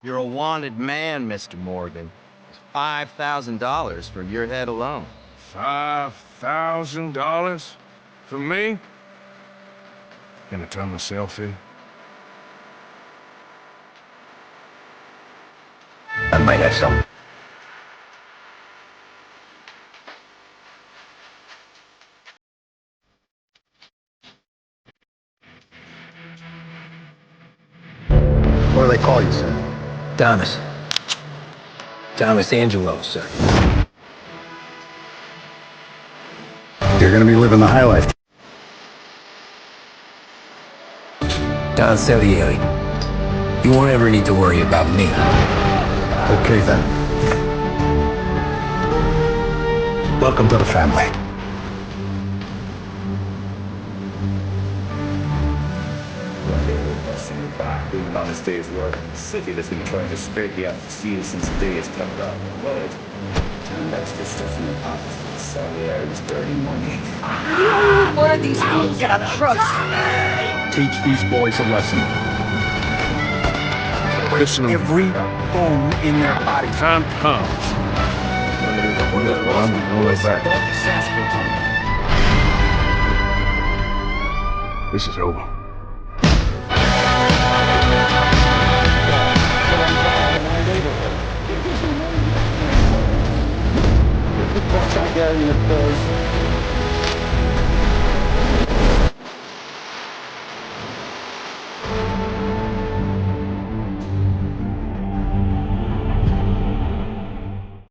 You're a wanted man, Mr. Morgan. $5,000 for your head alone. $5,000? For me? Gonna turn myself in? I might have some. What do they call you, sir? Thomas. Thomas Angelo, sir. You're gonna be living the high life. Don Salieri. You won't ever need to worry about me. Okay, then. Welcome to the family. Being on this day's work in the city that's been trying to scrape me out to see since the day it's come out on the road. And that's just stuff in the pockets of Salieri's dirty money. One of these people got trust. Teach these boys a lesson. Listen to me. Every bone in their body. Time comes. I'm going back. This is over. I got in the